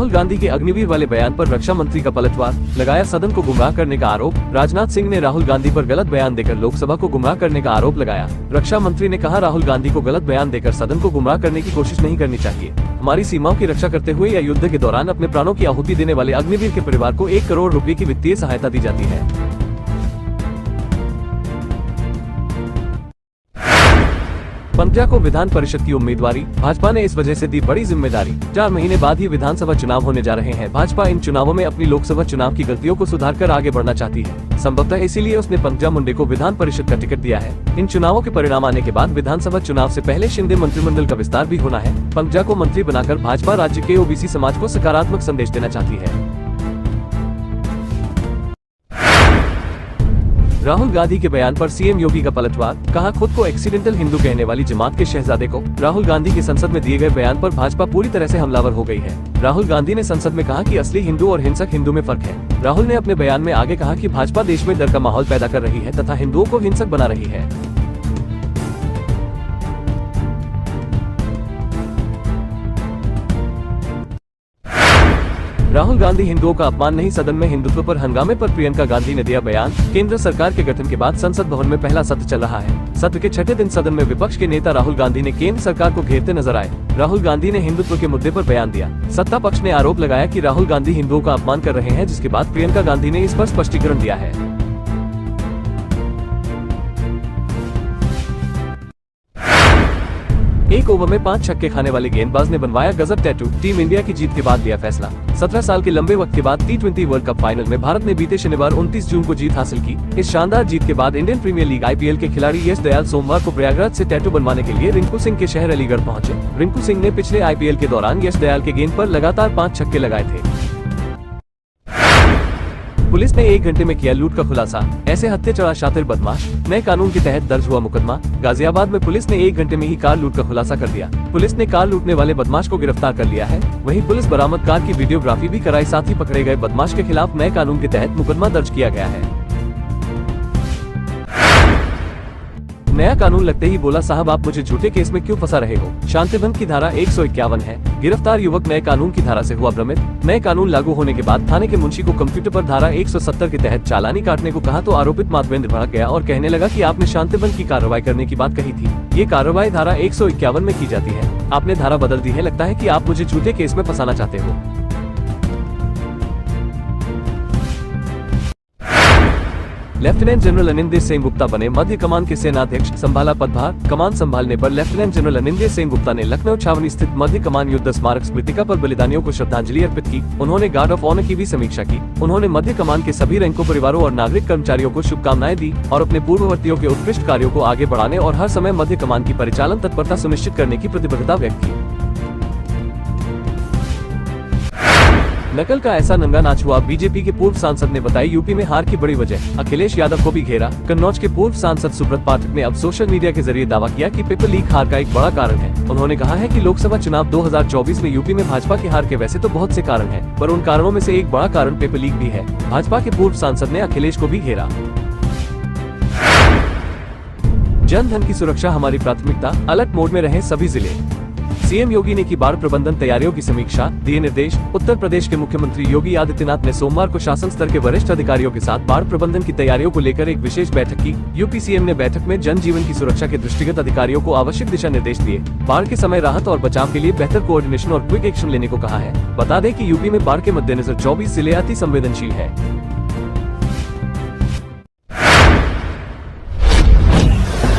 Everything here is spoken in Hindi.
राहुल गांधी के अग्निवीर वाले बयान पर रक्षा मंत्री का पलटवार, लगाया सदन को गुमराह करने का आरोप। राजनाथ सिंह ने राहुल गांधी पर गलत बयान देकर लोकसभा को गुमराह करने का आरोप लगाया। रक्षा मंत्री ने कहा, राहुल गांधी को गलत बयान देकर सदन को गुमराह करने की कोशिश नहीं करनी चाहिए। हमारी सीमाओं की रक्षा करते हुए या युद्ध के दौरान अपने प्राणों की आहुति देने वाले अग्निवीर के परिवार को 1 करोड़ रुपए की वित्तीय सहायता दी जाती है। पंजा को विधान परिषद की उम्मीदवारी, भाजपा ने इस वजह से दी बड़ी जिम्मेदारी। 4 महीने बाद ही विधानसभा चुनाव होने जा रहे हैं। भाजपा इन चुनावों में अपनी लोकसभा चुनाव की गलतियों को सुधारकर आगे बढ़ना चाहती है। संभवतः इसीलिए उसने पंकजा मुंडे को विधान परिषद का टिकट दिया है। इन चुनावों के परिणाम आने के बाद विधानसभा चुनाव से पहले शिंदे मंत्रिमंडल का विस्तार भी होना है। पंकजा को मंत्री बनाकर भाजपा राज्य के ओबीसी समाज को सकारात्मक संदेश देना चाहती है। राहुल गांधी के बयान पर सीएम योगी का पलटवार, कहा खुद को एक्सीडेंटल हिंदू कहने वाली जमात के शहजादे को राहुल गांधी के संसद में दिए गए बयान पर भाजपा पूरी तरह से हमलावर हो गई है। राहुल गांधी ने संसद में कहा कि असली हिंदू और हिंसक हिंदू में फर्क है। राहुल ने अपने बयान में आगे कहा कि भाजपा देश में डर का माहौल पैदा कर रही है तथा हिंदुओं को हिंसक बना रही है। राहुल गांधी हिंदुओं का अपमान नहीं, सदन में हिंदुत्व पर हंगामे पर प्रियंका गांधी ने दिया बयान। केंद्र सरकार के गठन के बाद संसद भवन में पहला सत्र चल रहा है। सत्र के 6ठे दिन सदन में विपक्ष के नेता राहुल गांधी ने केंद्र सरकार को घेरते नजर आए। राहुल गांधी ने हिंदुत्व के मुद्दे पर बयान दिया। सत्ता पक्ष ने आरोप लगाया कि राहुल गांधी हिंदुओं का अपमान कर रहे हैं, जिसके बाद प्रियंका गांधी ने इस पर स्पष्टीकरण दिया है। एक ओवर में 5 छक्के खाने वाले गेंदबाज ने बनवाया गजब टैटू। टीम इंडिया की जीत के बाद लिया फैसला। 17 साल के लंबे वक्त के बाद T20 वर्ल्ड कप फाइनल में भारत ने बीते शनिवार 29 जून को जीत हासिल की। इस शानदार जीत के बाद इंडियन प्रीमियर लीग IPL के खिलाड़ी यश दयाल सोमवार को प्रयागराज से टैटू बनवाने के लिए रिंकू सिंह के शहर अलीगढ़ पहुंचे। रिंकू सिंह ने पिछले IPL के दौरान यश दयाल के गेंद पर लगातार 5 छक्के लगाए थे। पुलिस ने 1 घंटे में किया लूट का खुलासा, ऐसे हत्या चढ़ा शातिर बदमाश। नए कानून के तहत दर्ज हुआ मुकदमा। गाजियाबाद में पुलिस ने 1 घंटे में ही कार लूट का खुलासा कर दिया। पुलिस ने कार लूटने वाले बदमाश को गिरफ्तार कर लिया है। वहीं पुलिस बरामद कार की वीडियोग्राफी भी कराई, साथ ही पकड़े गए बदमाश के खिलाफ नए कानून के तहत मुकदमा दर्ज किया गया है। नया कानून लगते ही बोला, साहब आप मुझे झूठे केस में क्यों फंसा रहे हो। शांतिवन की धारा 151 है। गिरफ्तार युवक नए कानून की धारा से हुआ भ्रमित। नए कानून लागू होने के बाद थाने के मुंशी को कंप्यूटर पर धारा 170 के तहत चालानी काटने को कहा तो आरोपित माधवेंद्र भड़क गया और कहने लगा कि आपने शांतिवन की कार्रवाई करने की बात कही थी। ये कार्रवाई धारा 151 में की जाती है। आपने धारा बदल दी है। लगता है कि आप मुझे झूठे केस में फंसाना चाहते हो। लेफ्टिनेंट जनरल अनिंदय सेन गुप्ता बने मध्य कमान के सेनाध्यक्ष, संभाला पदभार। कमान संभालने पर लेफ्टिनेंट जनरल अनिंदय सेन गुप्ता ने लखनऊ छावनी स्थित मध्य कमान युद्ध स्मारक स्मृतिका पर बलिदानियों को श्रद्धांजलि अर्पित की। उन्होंने गार्ड ऑफ ऑनर की भी समीक्षा की। उन्होंने मध्य कमान के सभी रैंकों, परिवारों और नागरिक कर्मचारियों को शुभकामनाएं दी और अपने पूर्ववर्तियों के उत्कृष्ट कार्यों को आगे बढ़ाने और हर समय मध्य कमान की परिचालन तत्परता सुनिश्चित करने की प्रतिबद्धता व्यक्त की। नकल का ऐसा नंगा नाच हुआ, बीजेपी के पूर्व सांसद ने बताई यूपी में हार की बड़ी वजह। अखिलेश यादव को भी घेरा। कन्नौज के पूर्व सांसद सुब्रत पाठक ने अब सोशल मीडिया के जरिए दावा किया कि पेपर लीक हार का एक बड़ा कारण है। उन्होंने कहा है कि लोकसभा चुनाव 2024 में यूपी में भाजपा की हार के वैसे तो बहुत से कारण हैं, पर उन कारणों में से एक बड़ा कारण पेपर लीक भी है। भाजपा के पूर्व सांसद ने अखिलेश को भी घेरा। जन धन की सुरक्षा हमारी प्राथमिकता, अलर्ट मोड में रहे सभी जिले। सीएम योगी ने की बाढ़ प्रबंधन तैयारियों की समीक्षा, दिए निर्देश। उत्तर प्रदेश के मुख्यमंत्री योगी आदित्यनाथ ने सोमवार को शासन स्तर के वरिष्ठ अधिकारियों के साथ बाढ़ प्रबंधन की तैयारियों को लेकर एक विशेष बैठक की। यूपी सीएम ने बैठक में जन जीवन की सुरक्षा के दृष्टिगत अधिकारियों को आवश्यक दिशा निर्देश दिए। बाढ़ के समय राहत और बचाव के लिए बेहतर कोऑर्डिनेशन और क्विक एक्शन लेने को कहा है। बता दें कि यूपी में बाढ़ के मद्देनजर 24 जिले अति संवेदनशील है।